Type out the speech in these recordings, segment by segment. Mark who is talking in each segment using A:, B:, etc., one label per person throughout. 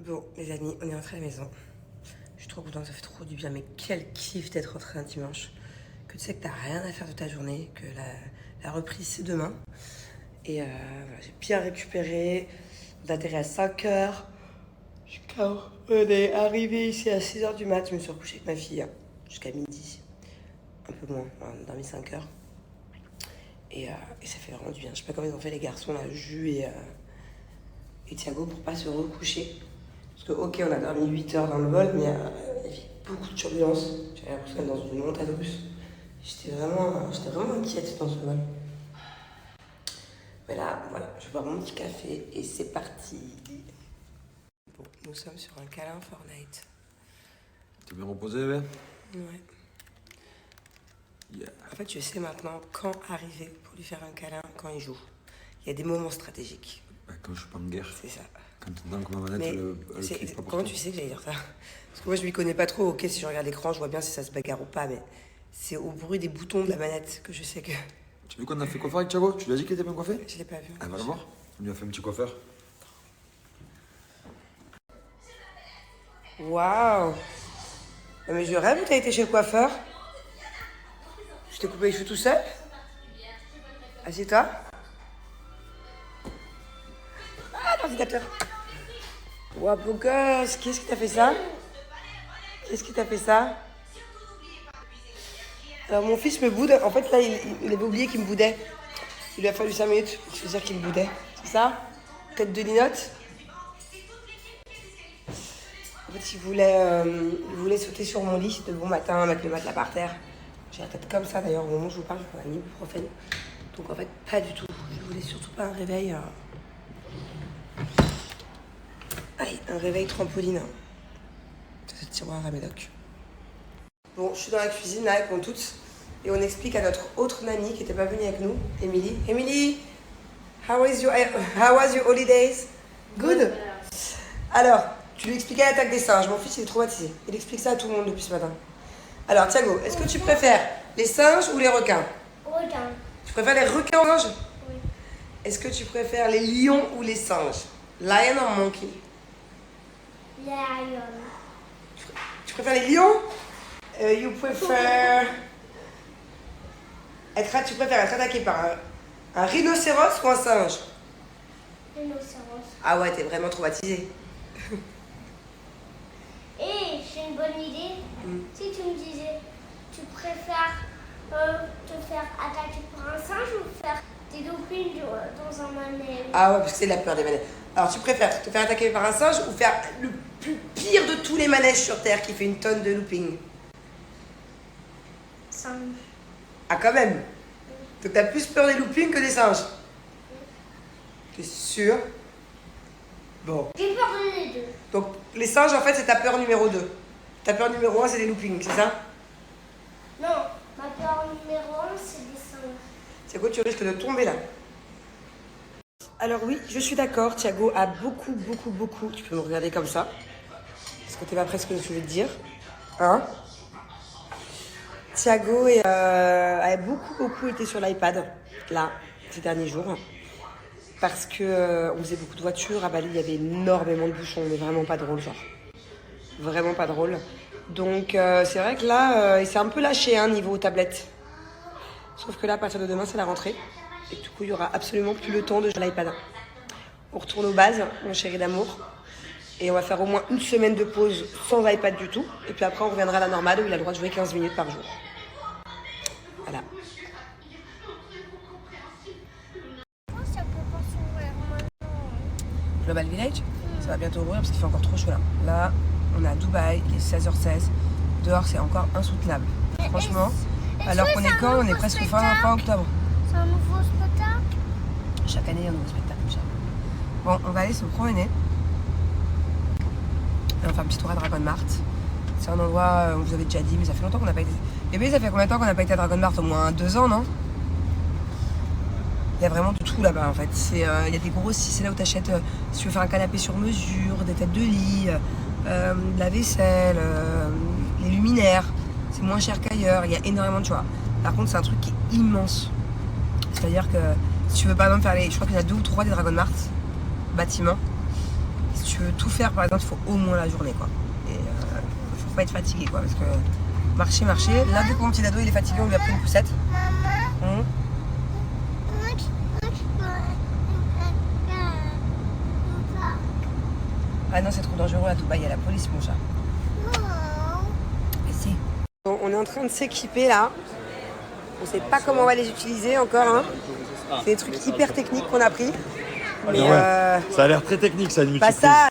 A: Bon, les amis, on est rentré à la maison. Je suis trop contente, ça fait trop du bien. Mais quel kiff d'être rentré un dimanche. Que tu sais que t'as rien à faire de ta journée, que la reprise c'est demain. Et voilà, j'ai bien récupéré. On a atterri à 5h. Je suis KO. On est arrivé ici à 6h du mat. Je me suis recouchée avec ma fille jusqu'à midi. Un peu moins, on a dormi 5h. Et ça fait vraiment du bien. Je sais pas comment ils ont fait les garçons, là, Jus et Thiago, pour pas se recoucher. Parce que, ok, on a dormi 8 heures dans le vol, mais il y avait beaucoup de turbulences. J'avais l'impression d'être dans une montagne russe. J'étais vraiment inquiète dans ce vol. Mais là, voilà, je vais boire mon petit café et c'est parti. Bon, nous sommes sur un câlin Fortnite.
B: T'es bien reposé, ouais?
A: Ouais.
B: Yeah.
A: En fait, je sais maintenant quand arriver pour lui faire un câlin, quand il joue. Il y a des moments stratégiques.
B: Bah, quand je suis pas en guerre.
A: C'est ça.
B: Quand t'entends que ma manette, elle clique pas pour
A: comment
B: toi.
A: tu sais que j'allais dire ça? Parce que moi, je m'y connais pas trop. Ok, si je regarde l'écran, je vois bien si ça se bagarre ou pas, mais c'est au bruit des boutons de la manette que je sais que...
B: Tu as vu qu'on a fait coiffeur avec Thiago? Tu lui as dit qu'il était bien coiffé?
A: Je l'ai pas vu.
B: Ah, va le voir. On lui a fait un petit coiffeur.
A: Waouh! Non, mais je rêve où t'as été chez le coiffeur? Je t'ai coupé les cheveux tout seul? Assieds-toi. Ah, l'ordinateur! Waouh, beau gosse! Qu'est-ce qui t'a fait ça? Qu'est-ce qui t'a fait ça? Alors, mon fils me boude. En fait, là, il avait oublié qu'il me boudait. Il lui a fallu 5 minutes pour se dire qu'il me boudait. C'est ça? Tête de linotte? En fait, il voulait sauter sur mon lit de bon matin, mettre le matelas par terre. J'ai la tête comme ça d'ailleurs, au moment où je vous parle, je prends un ibuprofène. Donc en fait, pas du tout. Je voulais surtout pas un réveil. Aïe, un réveil trampoline. C'est le tiroir à médoc. Bon, je suis dans la cuisine là avec mon toutes et on explique à notre autre nanny qui n'était pas venue avec nous, Émilie. Émilie, how was your holidays? Good? Alors, tu lui expliquais l'attaque des singes. Mon fils, il est traumatisé. Il explique ça à tout le monde depuis ce matin. Alors, Thiago, est-ce que tu préfères les singes ou les requins?
C: Requin.
A: Tu préfères les requins aux singes?
C: Oui.
A: Est-ce que tu préfères les lions ou les singes? Lion or monkey?
C: Lion.
A: Tu préfères les lions? You prefer... Tu préfères être attaqué par un rhinocéros ou un singe?
C: Rhinocéros.
A: Ah ouais, t'es vraiment traumatisé.
C: Et j'ai une bonne idée. Si tu me disais, tu préfères te faire attaquer par un singe ou faire des loopings dans un manège?
A: Ah ouais, parce que c'est la peur des manèges. Alors tu préfères te faire attaquer par un singe ou faire le plus pire de tous les manèges sur Terre qui fait une tonne de looping?
C: Singe.
A: Ah quand même. Donc t'as plus peur des loopings que des singes? T'es sûr? Bon.
C: J'ai peur des deux.
A: Donc les singes en fait c'est ta peur numéro 2. Ta peur numéro 1 c'est des loopings, c'est ça?
C: Non, ma peur numéro 1 c'est des singes.
A: C'est quoi, tu risques de tomber là? Alors oui, je suis d'accord, Thiago a beaucoup, tu peux me regarder comme ça, parce que t'es pas presque ce que je vais te dire, hein? Thiago a beaucoup été sur l'iPad, là, ces derniers jours, parce que on faisait beaucoup de voitures, à Bali il y avait énormément de bouchons, mais vraiment pas drôle, genre. Vraiment pas drôle. Donc c'est vrai que là, il s'est un peu lâché, hein, niveau tablette. Sauf que là, à partir de demain, c'est la rentrée. Et du coup, il n'y aura absolument plus le temps de jouer à l'iPad. On retourne aux bases, mon chéri d'amour. Et on va faire au moins une semaine de pause sans iPad du tout. Et puis après, on reviendra à la normale où il a le droit de jouer 15 minutes par jour. Voilà.
C: Pourquoi ça peut pas s'ouvrir maintenant?
A: Global Village, ça va bientôt ouvrir parce qu'il fait encore trop chaud là. Là, on est à Dubaï, il est 16h16. Dehors, c'est encore insoutenable. Franchement, alors qu'on est quand? On est presque fin octobre.
C: C'est un nouveau spectacle?
A: Chaque année, il y a un nouveau spectacle. Bon, on va aller se promener. Et on fait un petit tour à Dragon Mart. C'est un endroit, on vous avait déjà dit, mais ça fait longtemps qu'on n'a pas été. Et bien, ça fait combien de temps qu'on n'a pas été à Dragon Mart? Au moins 2 ans, non? Il y a vraiment de tout là-bas en fait. Il y a des grosses, c'est là où tu achètes, si tu veux faire un canapé sur mesure, des têtes de lit, de la vaisselle, les luminaires. C'est moins cher qu'ailleurs, il y a énormément de choix. Par contre, c'est un truc qui est immense. C'est-à-dire que si tu veux par exemple faire je crois qu'il y en a 2 ou 3 des Dragon Mart bâtiments. Si tu veux tout faire, par exemple, il faut au moins la journée, quoi. Et faut pas être fatigué, quoi, parce que marcher. Là, vu que mon petit ado il est fatigué, on lui a pris une poussette. Ah non, c'est trop dangereux à Dubaï, il y a la police, mon chat. Et si. Bon, on est en train de s'équiper là. On sait pas comment on va les utiliser encore. Hein. C'est des trucs hyper techniques qu'on a pris. Mais
B: ça a l'air très technique, ça.
A: Pas ça.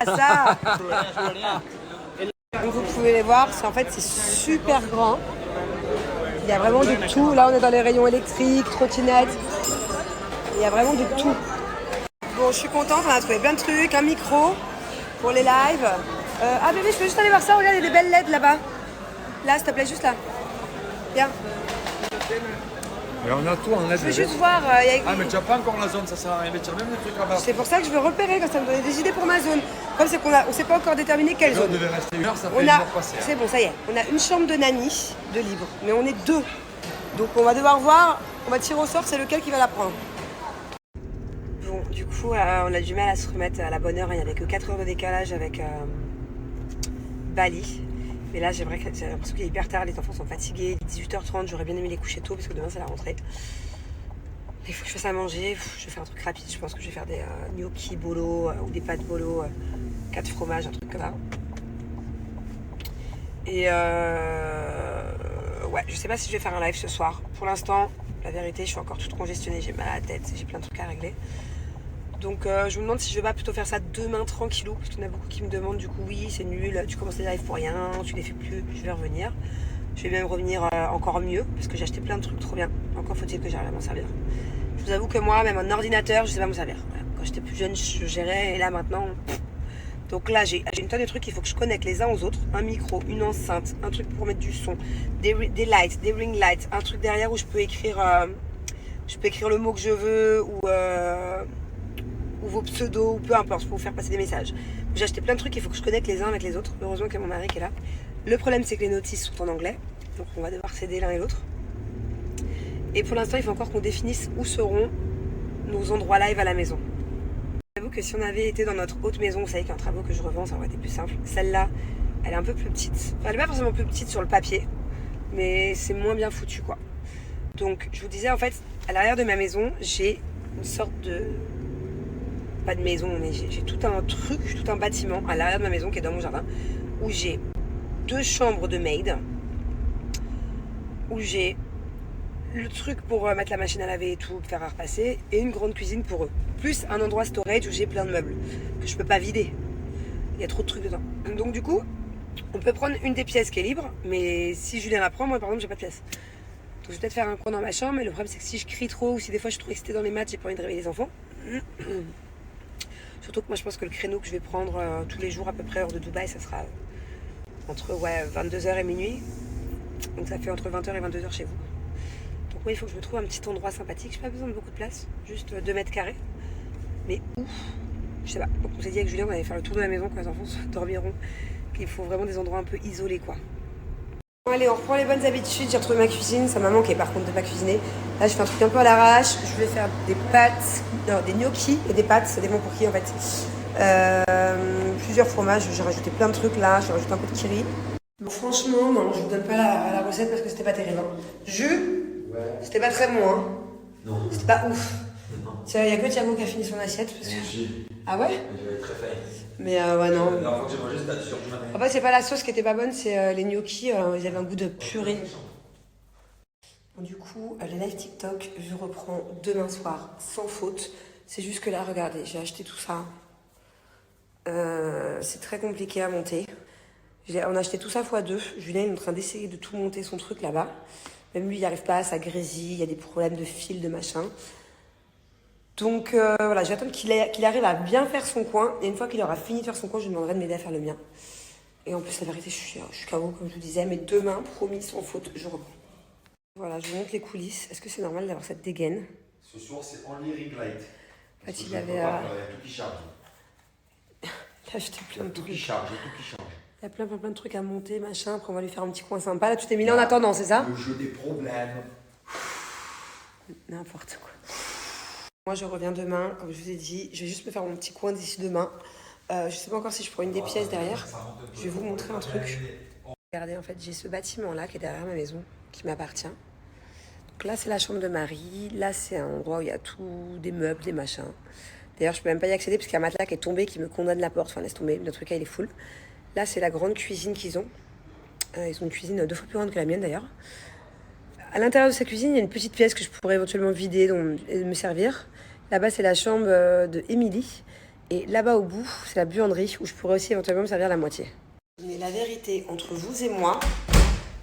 A: Donc vous pouvez les voir, en fait c'est super grand. Il y a vraiment de tout. Là on est dans les rayons électriques, trottinettes. Il y a vraiment de tout. Bon, je suis contente, on a trouvé plein de trucs, un micro pour les lives. Ah bébé, je peux juste aller voir ça, regarde, il y a des belles LED là-bas. Là, s'il te plaît, juste là. Viens.
B: Mais on a tout en LED.
A: Je veux juste voir.
B: Ah, mais tu n'as pas encore la zone, ça sert à rien. Mais tu as même des trucs là-bas.
A: C'est pour ça que je veux repérer, quand ça me donne des idées pour ma zone. Comme c'est qu'on ne s'est pas encore déterminé quelle zone.
B: On devait rester une heure, ça fait une heure passée.
A: C'est bon, ça y est. On a une chambre de nanny, de libre. Mais on est deux. Donc on va devoir voir, on va tirer au sort, c'est lequel qui va la prendre. Bon, du coup, on a du mal à se remettre à la bonne heure. Il n'y avait que 4 heures de décalage avec Bali. Mais là, j'ai l'impression qu'il est hyper tard, les enfants sont fatigués. 18h30, j'aurais bien aimé les coucher tôt parce que demain, c'est la rentrée. Il faut que je fasse à manger, je vais faire un truc rapide. Je pense que je vais faire des gnocchi bolo ou des pâtes bolo, 4 fromages, un truc comme ça. Et ouais, je sais pas si je vais faire un live ce soir. Pour l'instant, la vérité, je suis encore toute congestionnée, j'ai mal à la tête, j'ai plein de trucs à régler. Donc je me demande si je vais pas plutôt faire ça demain tranquillou, parce qu'il y en a beaucoup qui me demandent du coup oui c'est nul, tu commences les lives pour rien, tu les fais plus, je vais revenir. Je vais même revenir encore mieux, parce que j'ai acheté plein de trucs trop bien. Encore faut-il que j'arrive à m'en servir. Je vous avoue que moi, même un ordinateur, je sais pas m'en servir. Voilà. Quand j'étais plus jeune, je gérais, et là maintenant... Donc là j'ai une tonne de trucs, il faut que je connecte les uns aux autres. Un micro, une enceinte, un truc pour mettre du son, des lights, des ring lights, un truc derrière où je peux écrire le mot que je veux, ou vos pseudos, ou peu importe, pour vous faire passer des messages. J'ai acheté plein de trucs, il faut que je connecte les uns avec les autres. Heureusement qu'il y a mon mari qui est là. Le problème, c'est que les notices sont en anglais, donc on va devoir s'aider l'un et l'autre. Et pour l'instant, il faut encore qu'on définisse où seront nos endroits live à la maison. J'avoue que si on avait été dans notre haute maison, vous savez qu'il y a un travaux que je revends, ça aurait été plus simple. Celle-là, elle est un peu plus petite. Enfin, elle n'est pas forcément plus petite sur le papier, mais c'est moins bien foutu, quoi. Donc, je vous disais, en fait, à l'arrière de ma maison, j'ai une sorte de... Pas de maison, mais j'ai tout un truc, tout un bâtiment à l'arrière de ma maison qui est dans mon jardin, où j'ai 2 chambres de maid, où j'ai le truc pour mettre la machine à laver et tout, faire à repasser, et une grande cuisine pour eux. Plus un endroit storage où j'ai plein de meubles, que je peux pas vider. Il y a trop de trucs dedans. Donc du coup, on peut prendre une des pièces qui est libre, mais si Julien la prend, moi par exemple, j'ai pas de pièce. Donc je vais peut-être faire un coin dans ma chambre, mais le problème c'est que si je crie trop, ou si des fois je suis trop excitée dans les matchs, j'ai pas envie de réveiller les enfants. Surtout que moi je pense que le créneau que je vais prendre tous les jours à peu près hors de Dubaï, ça sera entre 22h et minuit. Donc ça fait entre 20h et 22h chez vous. Donc moi il faut que je me trouve un petit endroit sympathique. J'ai pas besoin de beaucoup de place, juste 2 mètres carrés. Mais où? Je sais pas. Donc on s'est dit avec Julien on allait faire le tour de la maison quand les enfants dormiront. Qu'il faut vraiment des endroits un peu isolés quoi. Bon, allez, on reprend les bonnes habitudes. J'ai retrouvé ma cuisine. Ça m'a manqué par contre de pas cuisiner. Là, je fais un truc un peu à l'arrache. Je vais faire des pâtes, non, des gnocchis et des pâtes. Ça dépend pour qui en fait. Plusieurs fromages. J'ai rajouté plein de trucs là. J'ai rajouté un peu de kiri. Bon, franchement, non, je vous donne pas la recette parce que c'était pas terrible. Hein. Jus, ouais. C'était pas très bon. Hein. Non. C'était pas ouf. Il y a que Thiago qui a fini son assiette. Parce que... Ah ouais? J'avais très faim. Mais ouais, non. La dernière fois que j'ai mangé, c'était sur du matin. En fait, c'est pas la sauce qui était pas bonne, c'est les gnocchis. Ils avaient un goût de purée. Bon, du coup, le live TikTok, je reprends demain soir sans faute. C'est juste que là, regardez, j'ai acheté tout ça. C'est très compliqué à monter. On a acheté tout ça x2. Julien est en train d'essayer de tout monter son truc là-bas. Même lui, il n'y arrive pas, ça grésille, il y a des problèmes de fil, de machin. Donc voilà, j'attends qu'il arrive à bien faire son coin. Et une fois qu'il aura fini de faire son coin, je lui demanderai de m'aider à faire le mien. Et en plus, la vérité, je suis KO, comme je vous disais. Mais demain, promis, sans faute, je reprends. Voilà, je vous montre les coulisses. Est-ce que c'est normal d'avoir cette dégaine?
B: Ce soir, c'est only ring light.
A: En fait, il avait...
B: Il y a tout qui charge.
A: Il a acheté plein de trucs.
B: Tout qui charge, tout qui charge.
A: Il y a plein de trucs à monter, machin. Après, on va lui faire un petit coin sympa. Là, tout est mis là en attendant, c'est ça?
B: Le jeu des problèmes.
A: N'importe quoi. Moi, je reviens demain. Comme je vous ai dit, je vais juste me faire mon petit coin d'ici demain. Je sais pas encore si je prends une des pièces derrière. Je vais vous montrer un truc. Regardez, en fait, j'ai ce bâtiment-là qui est derrière ma maison, qui m'appartient. Donc là, c'est la chambre de Marie. Là, c'est un endroit où il y a tout, des meubles, des machins. D'ailleurs, je peux même pas y accéder parce qu'il y a un matelas qui est tombé, qui me condamne la porte. Enfin, laisse tomber, notre cas, il est full. Là, c'est la grande cuisine qu'ils ont. Ils ont une cuisine 2 fois plus grande que la mienne, d'ailleurs. À l'intérieur de sa cuisine, il y a une petite pièce que je pourrais éventuellement vider et me servir. Là-bas, c'est la chambre de Émilie. Et là-bas, au bout, c'est la buanderie où je pourrais aussi éventuellement me servir la moitié. Mais la vérité, entre vous et moi,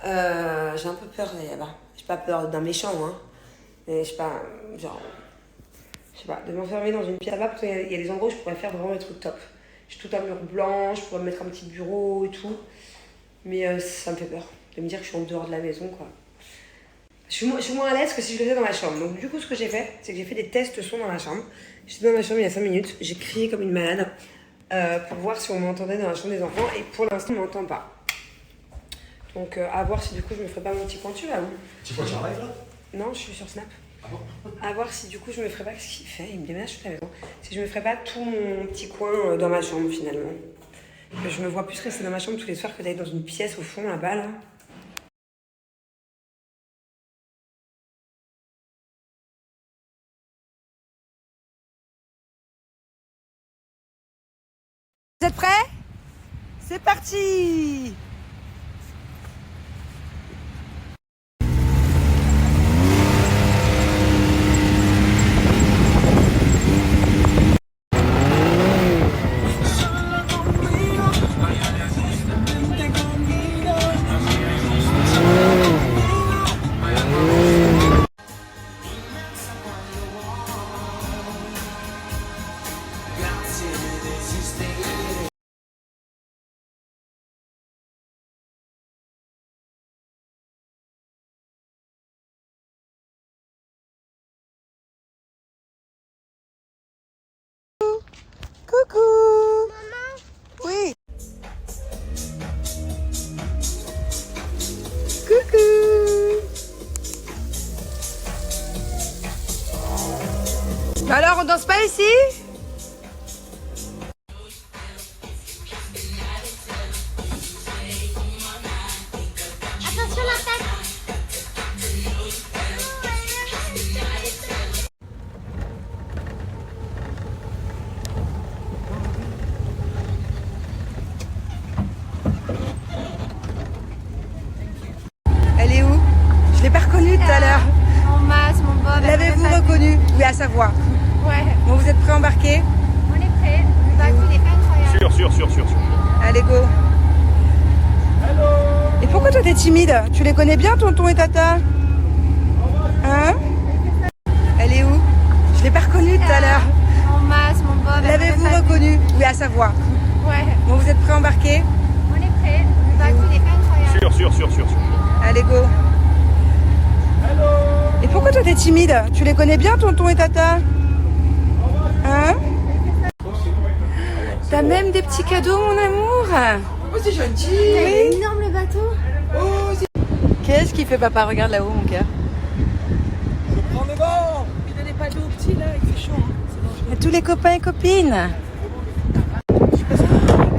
A: j'ai un peu peur d'aller là-bas. J'ai pas peur d'un méchant, hein. Mais je sais pas, genre... Je sais pas, de m'enfermer dans une pièce là-bas, parce qu'il y a des endroits où je pourrais faire vraiment des trucs top. J'ai tout un mur blanc, je pourrais me mettre un petit bureau et tout. Mais ça me fait peur de me dire que je suis en dehors de la maison, quoi. Je suis moins à l'aise que si je le faisais dans ma chambre. Donc du coup, ce que j'ai fait, c'est que j'ai fait des tests son dans ma chambre. J'étais dans ma chambre il y a 5 minutes, j'ai crié comme une malade pour voir si on m'entendait dans la chambre des enfants. Et pour l'instant, on ne m'entend pas. Donc à voir si du coup, je me ferais pas mon petit coin. Tu vas où?
B: Tu vois, tu en live là?
A: Non, je suis sur Snap.
B: Ah bon?
A: À voir si du coup, je me ferais pas... Qu'est-ce qu'il fait? Il me déménage toute la maison. Si je me ferais pas tout mon petit coin dans ma chambre, finalement. Je me vois plus rester dans ma chambre tous les soirs que d'aller dans une pièce au fond, là-bas, là.
D: Vous êtes prêts? C'est parti! Coucou! Maman? Oui! Coucou! Alors, on danse pas ici?
C: Attention la tête.
D: Elle est où? Je l'ai pas reconnue tout à l'heure.
E: En masse, mon Bob.
D: L'avez-vous reconnue? Oui, à sa voix.
E: Ouais,
D: Bon, vous êtes prêts à embarquer?
E: on est prêts. Le bateau, il est incroyable.
B: Sûr.
D: Allez, go! Et pourquoi toi t'es timide? Tu les connais bien, tonton et tata? Hein? Elle est où? Je l'ai pas reconnue tout à l'heure.
E: En masse, mon Bob.
D: L'avez-vous reconnue? Oui, à sa voix.
E: Ouais,
D: Bon, vous êtes prêts à embarquer?
E: on est prêts. Le bateau, il est incroyable.
B: Sûr.
D: Allez, go! Et pourquoi toi t'es timide? Tu les connais bien, tonton et tata? Hein? T'as même des petits cadeaux, mon amour?
A: Oh, c'est gentil!
E: Il est énorme le bateau.
D: Qu'est-ce qu'il fait, papa? Regarde là-haut, mon cœur. À tous les copains et copines.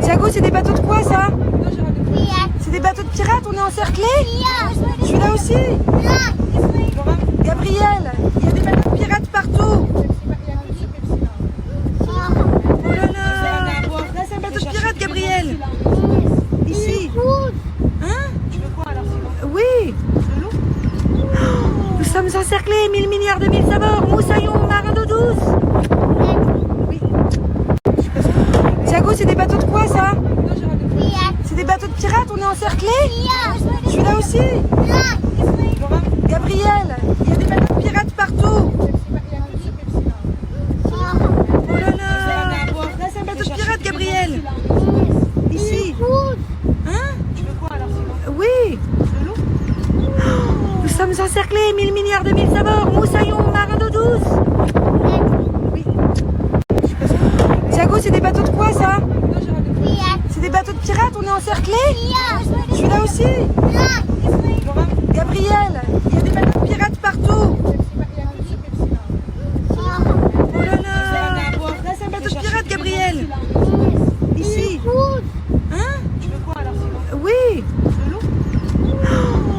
D: Thiago, c'est des bateaux de quoi, ça? C'est des bateaux de pirates, on est encerclés? Celui-là aussi? Gabriel, il y a des bateaux de pirates partout. Oh là là. Là, c'est un bateau de pirates, Gabriel. Ici. Hein? Oui. Nous sommes encerclés, 1000 milliards de mille sabords, moussaillons, marins d'eau douce. Oui. Thiago, c'est des bateaux de quoi, ça? C'est des bateaux de pirates, on est encerclés? Celui-là aussi? Gabriel, il y a des bateaux de pirates partout. Oh là là. Là, c'est un bateau de pirates, Gabriel. Ici. Hein? Oui. Nous sommes encerclés, 1000 milliards de mille sabords, moussaillons, marins d'eau douce. Oui. Thiago, c'est des bateaux de quoi, ça? C'est des bateaux de pirates, on est encerclés? Celui-là aussi? Gabriel, il y a des bateaux de pirates partout. Oh là là. Là, c'est un bateau de pirates, Gabriel. Ici. Hein?
E: Tu veux quoi alors sinon?
D: Oui.
E: De l'eau?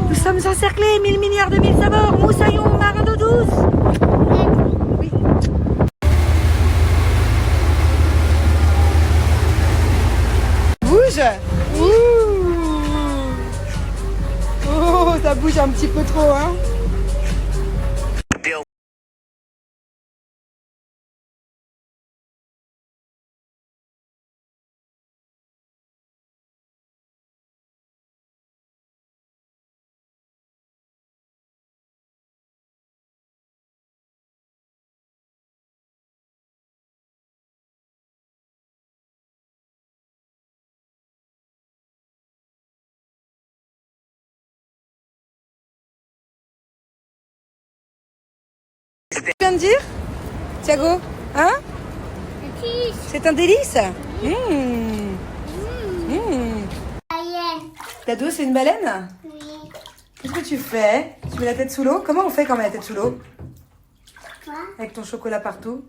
D: Nous sommes encerclés, 1000 milliards de mille saveurs, moussaillons, marins d'eau douce. Oui. Bouge. Ouh. Oh, ça bouge un petit peu trop, hein. Tu viens de dire, Thiago? Hein? C'est un délice. Dado, c'est une baleine?
C: Oui.
D: Qu'est-ce que tu fais? Tu mets la tête sous l'eau? Comment on fait quand on met la tête sous l'eau?
C: Quoi?
D: Avec ton chocolat partout?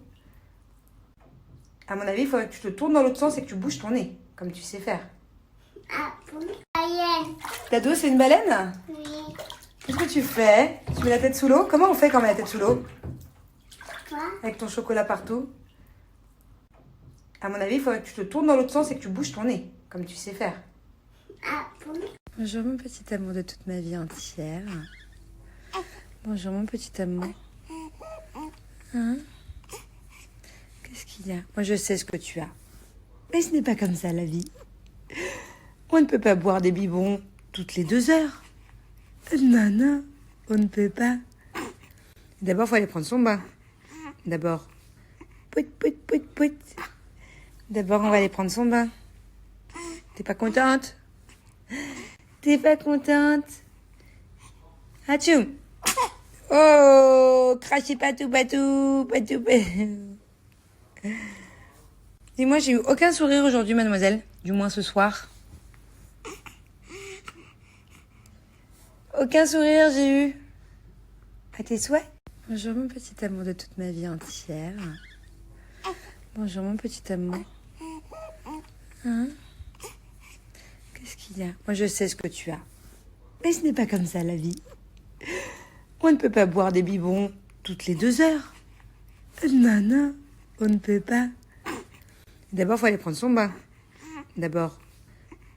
D: À mon avis, il faudrait que tu te tournes dans l'autre sens et que tu bouges ton nez, comme tu sais faire.
C: Ah bon? Baleine.
D: Dado, c'est une baleine?
C: Oui.
D: Qu'est-ce que tu fais? Tu mets la tête sous l'eau? Comment on fait quand on met la tête sous l'eau?
C: Quoi?
D: Avec ton chocolat partout? À mon avis, il faudrait que tu te tournes dans l'autre sens et que tu bouges ton nez, comme tu sais faire.
C: Ah bon?
D: Bonjour mon petit amour de toute ma vie entière. Bonjour mon petit amour. Hein? Qu'est-ce qu'il y a? Moi je sais ce que tu as. Mais ce n'est pas comme ça la vie. On ne peut pas boire des biberons toutes les 2 heures. Non, non, on ne peut pas. D'abord, il faut aller prendre son bain. D'abord, pout, pout, pout, pout. D'abord, on va aller prendre son bain. T'es pas contente? T'es pas contente? Atchoum! Oh! Crachez patou, patou, patou, patou. Dis-moi, j'ai eu aucun sourire aujourd'hui, mademoiselle. Du moins ce soir. Aucun sourire, j'ai eu. À tes souhaits? Bonjour, mon petit amour de toute ma vie entière. Bonjour, mon petit amour. Hein? Qu'est-ce qu'il y a? Moi, je sais ce que tu as. Mais ce n'est pas comme ça, la vie. On ne peut pas boire des biberons toutes les 2 heures. Non, non, on ne peut pas. D'abord, il faut aller prendre son bain. D'abord,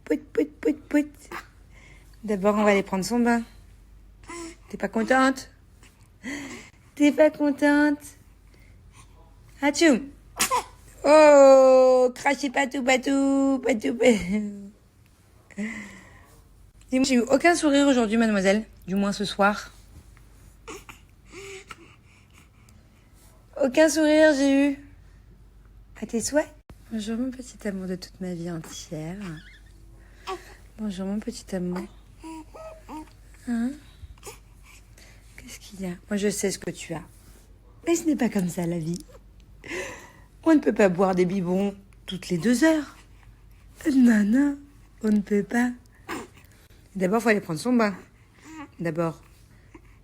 D: pout, pout, pout, pout. D'abord, on va aller prendre son bain. T'es pas contente? T'es pas contente? Atchoum! Oh! Crachez patou, patou, patou, patou. Dis-moi, j'ai eu aucun sourire aujourd'hui, mademoiselle. Du moins ce soir. Aucun sourire, j'ai eu. À tes souhaits? Bonjour, mon petit amour de toute ma vie entière. Bonjour, mon petit amour. Hein? Qu'est-ce qu'il y a? Moi, je sais ce que tu as. Mais ce n'est pas comme ça, la vie. On ne peut pas boire des biberons toutes les 2 heures. Non, non, on ne peut pas. D'abord, il faut aller prendre son bain. D'abord,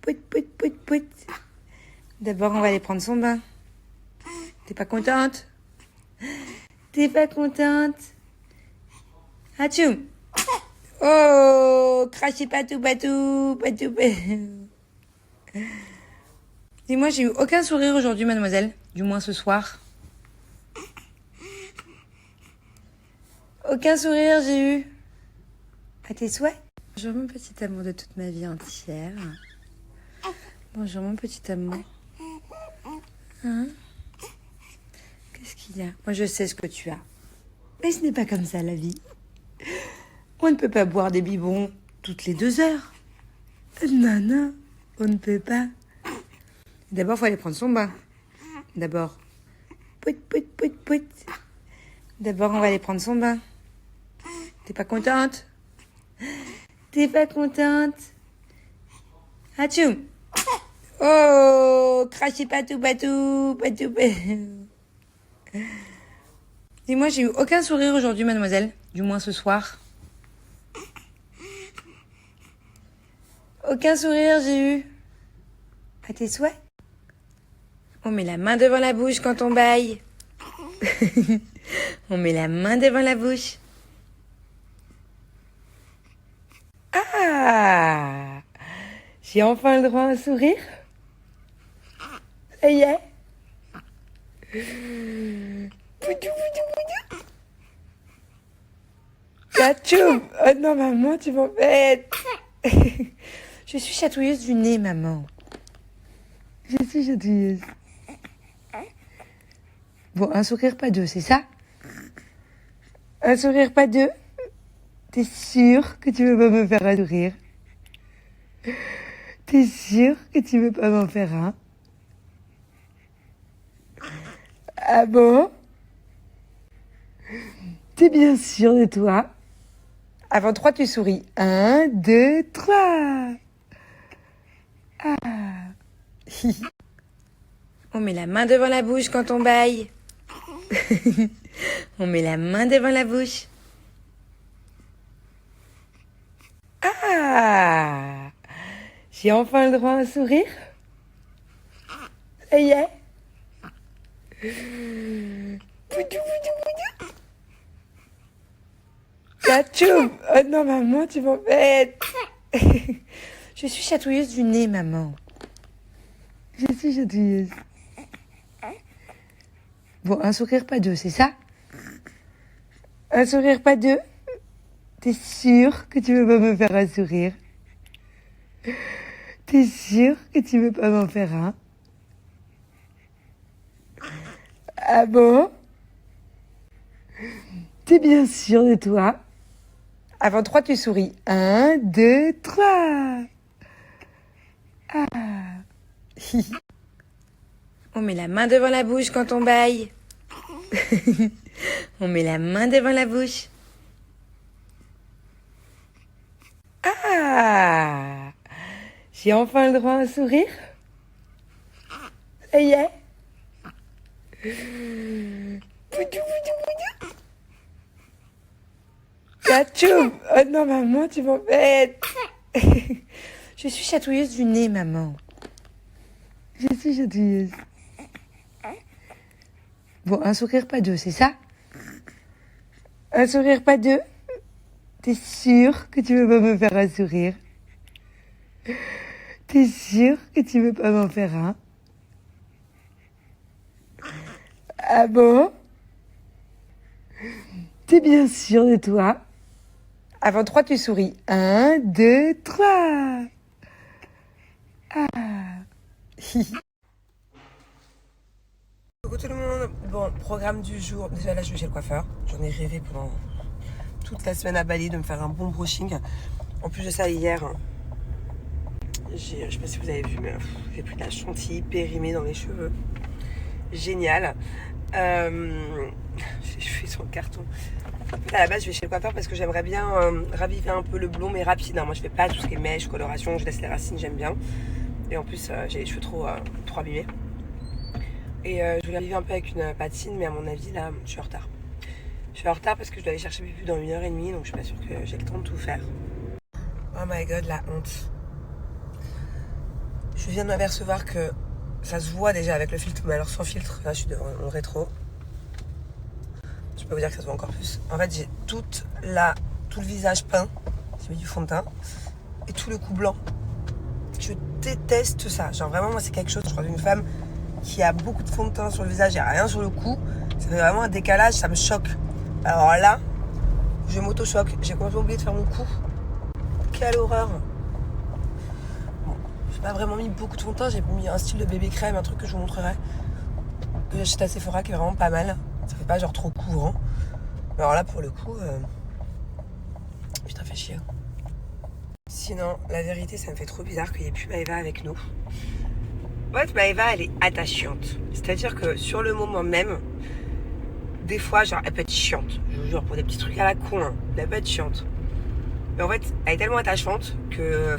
D: pout, pout, pout, pout. D'abord, on va aller prendre son bain. T'es pas contente? T'es pas contente? Atchoum! Oh! Crachez patou, patou, patou, patou. Dis-moi, j'ai eu aucun sourire aujourd'hui, mademoiselle. Du moins ce soir. Aucun sourire, j'ai eu. À tes souhaits? Bonjour, mon petit amour de toute ma vie entière. Bonjour, mon petit amour. Hein? Qu'est-ce qu'il y a? Moi, je sais ce que tu as. Mais ce n'est pas comme ça, la vie. On ne peut pas boire des biberons toutes les 2 heures. Non, non, on ne peut pas. D'abord, il faut aller prendre son bain. D'abord, pout, pout, pout, pout. D'abord, on va aller prendre son bain. T'es pas contente? T'es pas contente? Atchoum! Oh! Crachez patou, patou, patou, patou. Dis-moi, j'ai eu aucun sourire aujourd'hui, mademoiselle. Du moins ce soir. Aucun sourire, j'ai eu. À tes souhaits? On met la main devant la bouche quand on baille. On met la main devant la bouche. Ah! J'ai enfin le droit à un sourire? Ça y est? Poudou, poudou, poudou. Tchou! Oh non, maman, tu m'embêtes. Je suis chatouilleuse du nez, maman. Je suis chatouilleuse. Bon, un sourire, pas deux, c'est ça? Un sourire, pas deux? T'es sûr que tu veux pas me faire un sourire? T'es sûr que tu veux pas m'en faire un? Ah bon? T'es bien sûr de toi? Avant 3, tu souris. 1, 2, 3. Ah. On met la main devant la bouche quand on baille. On met la main devant la bouche. Ah! J'ai enfin le droit à un sourire? Ça y est? Poudou, poudou, poudou. Tchou! Oh non, maman, tu m'embêtes. Je suis chatouilleuse du nez, maman. Je suis chatouilleuse. Bon, un sourire, pas deux, c'est ça? Un sourire, pas deux? T'es sûr que tu veux pas me faire un sourire? T'es sûr que tu veux pas m'en faire un? Ah bon? T'es bien sûr de toi? Avant 3, tu souris. 1, 2, 3. Ah. On met la main devant la bouche quand on baille. On met la main devant la bouche. Ah! J'ai enfin le droit à un sourire? Ça y est? Poudou, poudou, poudou. Tchou! Oh non, maman, tu m'embêtes. Je suis chatouilleuse du nez, maman. Je suis chatouilleuse. Bon, un sourire, pas deux, c'est ça? Un sourire, pas deux? T'es sûr que tu veux pas me faire un sourire? T'es sûr que tu veux pas m'en faire un? Ah bon? T'es bien sûr de toi? Avant 3, tu souris. 1, 2, 3. Ah.
A: Coucou tout le monde. Bon, programme du jour. Déjà là, je vais chez le coiffeur. J'en ai rêvé pendant toute la semaine à Bali de me faire un bon brushing. En plus de ça, hier, je sais pas si vous avez vu, mais j'ai pris de la chantilly périmée dans les cheveux. Génial. Je suis sur le carton. À la base, je vais chez le coiffeur parce que j'aimerais bien raviver un peu le blond, mais rapide. Moi, je fais pas tout ce qui est mèche, coloration. Je laisse les racines, j'aime bien. Et en plus, j'ai les cheveux trop abîmés. Et je voulais raviver un peu avec une patine, mais à mon avis, là, je suis en retard. Je suis en retard parce que je dois aller chercher mes pubs dans 1h30, donc je suis pas sûre que j'ai le temps de tout faire. Oh my god, la honte. Je viens de m'apercevoir que ça se voit déjà avec le filtre, mais alors sans filtre, là je suis devant mon rétro. Je peux vous dire que ça se voit encore plus. En fait, j'ai tout le visage peint, j'ai mis du fond de teint, et tout le cou blanc. Je déteste ça. Genre vraiment, moi c'est quelque chose, je crois, d'une femme qui a beaucoup de fond de teint sur le visage et rien sur le cou. Ça fait vraiment un décalage, ça me choque. Alors là, je m'auto-choque. J'ai complètement oublié de faire mon cou. Quelle horreur. Bon, j'ai pas vraiment mis beaucoup de fond de teint, j'ai mis un style de bébé crème, un truc que je vous montrerai. Que j'achète à Sephora qui est vraiment pas mal. Ça fait pas genre trop courant. Mais alors là, pour le coup, putain, fait chier. Sinon, la vérité, ça me fait trop bizarre qu'il n'y ait plus Maëva avec nous. En fait, Maëva, elle est attachante. C'est-à-dire que sur le moment même, des fois, genre, elle peut être chiante. Je vous jure, pour des petits trucs à la con, hein, elle peut être chiante. Mais en fait, elle est tellement attachante que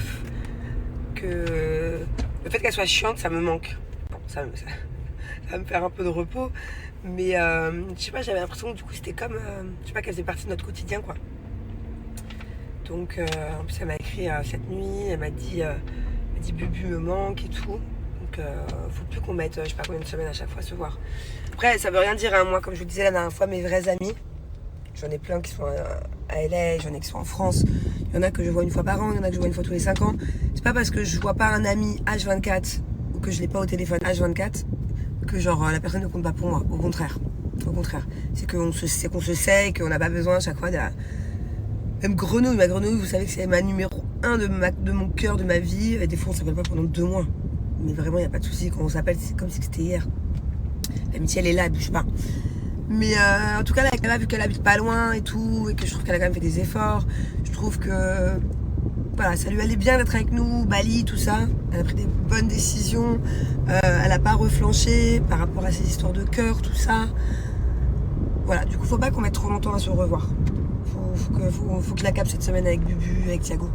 A: le fait qu'elle soit chiante, ça me manque. Bon, ça va me faire un peu de repos. Mais je sais pas, j'avais l'impression que du coup, c'était comme, je sais pas, qu'elle faisait partie de notre quotidien, quoi. Donc, en plus, elle m'a écrit cette nuit, elle m'a dit Bubu me manque et tout. Donc, Donc faut plus qu'on mette je sais pas combien de semaines à chaque fois se voir. Après ça veut rien dire, hein. Moi comme je vous disais la dernière fois, mes vrais amis, j'en ai plein qui sont à LA, j'en ai qui sont en France. Il y en a que je vois une fois par an, il y en a que je vois une fois tous les 5 ans. C'est pas parce que je vois pas un ami H24 ou que je l'ai pas au téléphone H24 que genre la personne ne compte pas pour moi. Au contraire. C'est qu'on se sait et qu'on n'a pas besoin à chaque fois de la... Même Grenouille, ma Grenouille, vous savez que c'est ma numéro 1 de mon cœur, de ma vie. Et des fois on s'appelle pas pendant 2 mois. Mais vraiment il n'y a pas de souci, quand on s'appelle c'est comme si c'était hier. L'amitié elle est là, elle bouge pas. Mais en tout cas là, vu qu'elle habite pas loin et tout, et que je trouve qu'elle a quand même fait des efforts, je trouve que voilà, ça lui allait bien d'être avec nous, Bali, tout ça. Elle a pris des bonnes décisions, elle a pas reflanché par rapport à ses histoires de cœur, tout ça. Voilà, du coup faut pas qu'on mette trop longtemps à se revoir. Faut que je la capte cette semaine avec Bubu, avec Thiago.